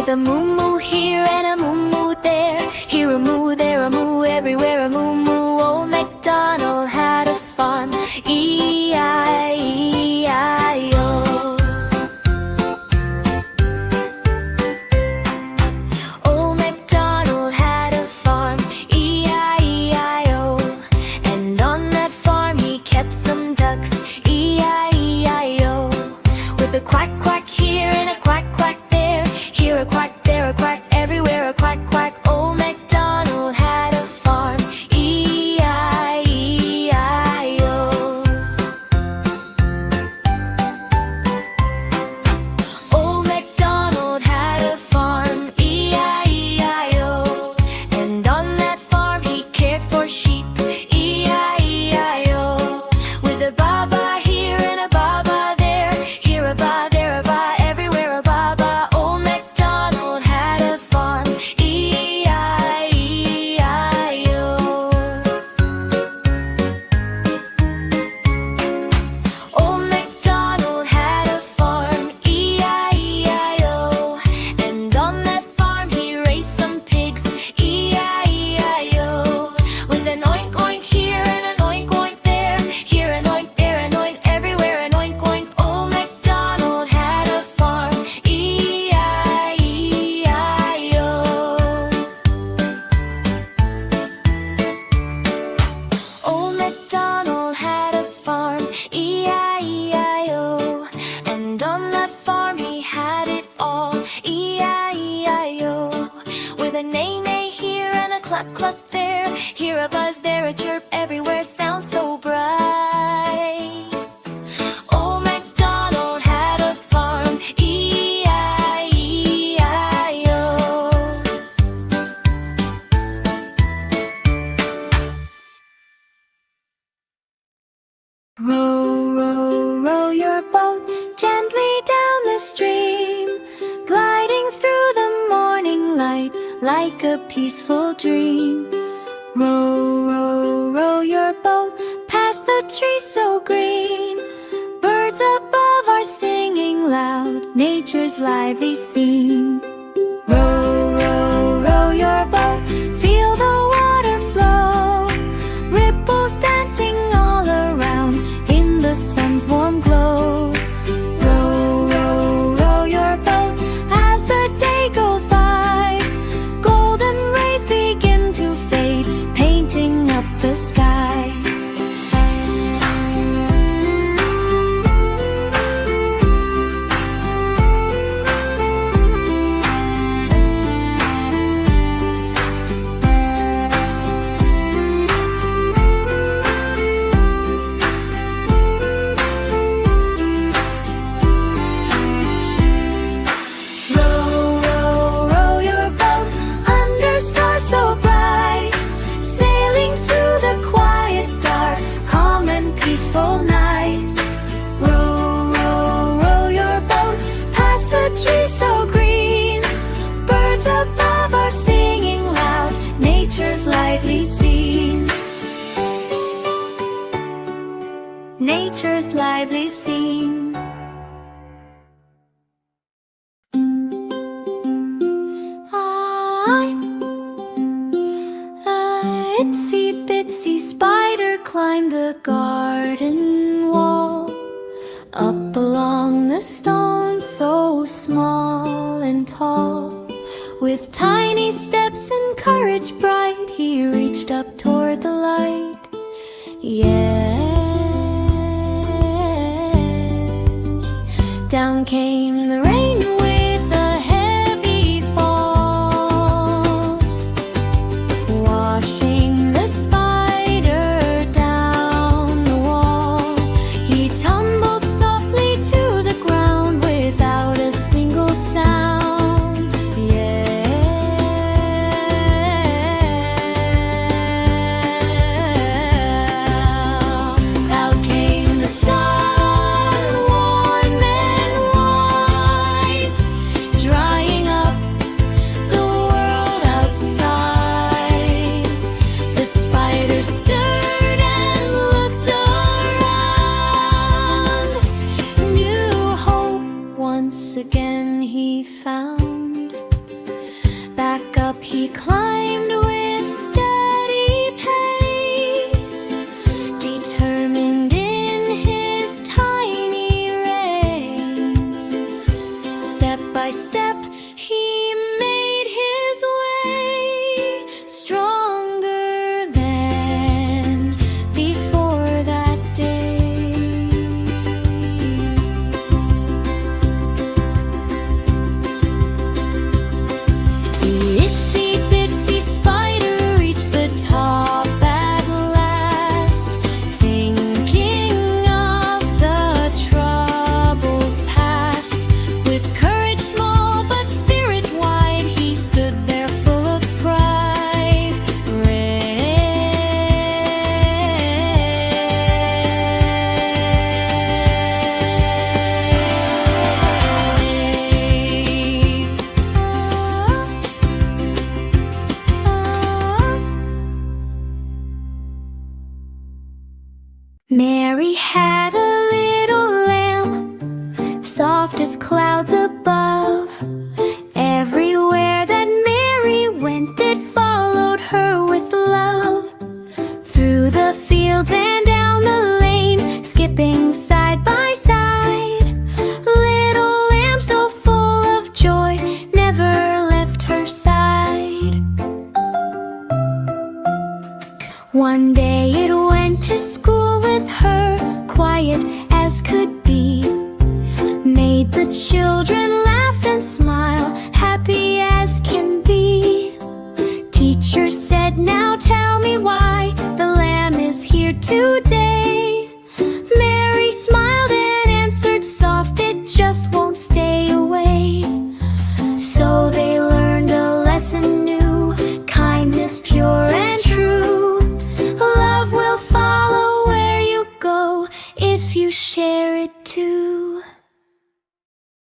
with a moo-moo here and a moo-moo there. Here a moo, there a moo, everywhere a moo-moo. Old MacDonald had a farm, E-I-E-I-O. Old MacDonald had a farm, E-I-E-I-O. And on that farm he kept some ducks, E-I-E-I-O. With a quack quack here and a quack quack there. Here a quack, there a quack, everywhere a quack quack. Old MacDonald had a farm, E-I-E-I-O. Old MacDonald had a farm, E-I-E-I-O. And on that farm he cared for sheep, E-I-E-I-O. With a ba-ba here and a ba-ba there. Here a ba, there a ba, everywhere a ba-ba. Old MacDonald had a farm, E-I-E-I-O. Old MacDonald had a farm, E-I-E-I-O. And on that farm he raised some pigs, E-I-E-I-O. With an oink oink here and an oink oink there. Here an oink, there an oink, everywhere an oink oink. Old MacDonald had a farm, E-I-E-I-O. Old MacDonald had a farm, E-I-E-I-O. And on that farm he had it all, E-I-E-I-O. With a neigh-neigh here and a cluck-cluck there. Here a buzz, there a chirp, everywhere sounds so bright. Old MacDonald had a farm, E-I-E-I-O. Row, row, row your boat gently down the stream, gliding through the morning light like a peaceful dream. Row, row, row your boat past the trees so green. Birds above are singing loud, nature's lively scene. Row, row, row your boat, feel the water flow. Ripples dancing all around in the sun's warm glow. Row, row, row your boat as the day goes by. Golden rays begin to fade, painting up the sky. Row, row, row your boat under stars so bright, sailing through the quiet, dark, calm and peaceful night. Row, row, row your boat past the trees so green. Birds above are singing loud, nature's lively scene. Nature's lively scene. I'm a itsy bitsy spider, climbed the garden wall. Up along the stone, so small and tall. With tiny steps and courage bright, he reached up toward the light. Yes, down came the rain with a heavy fall, washing the spider down the wall. He tumbled softly to the ground without a single sound. Out came the sun, warm and white, drying up the world outside. The spider stirred and looked around. New hope once again he found. Up he climbed with steady pace, determined in his tiny race. Step by step he made his way, stronger than before that day. The itsy bitsy spider reached the top at last, thinking of the troubles past. With courage small but spirit wide, he stood there full of pride. Mary had a little lamb, soft as clouds above. Everywhere that Mary went, it followed her with love. Through the fields and down the lane, skipping side by side. Little lamb so full of joy, never left her side. One day it went to school with her, quiet as could be. Made the children laugh and smile, happy as can be. Teacher said, "Now tell me why the lamb is here today."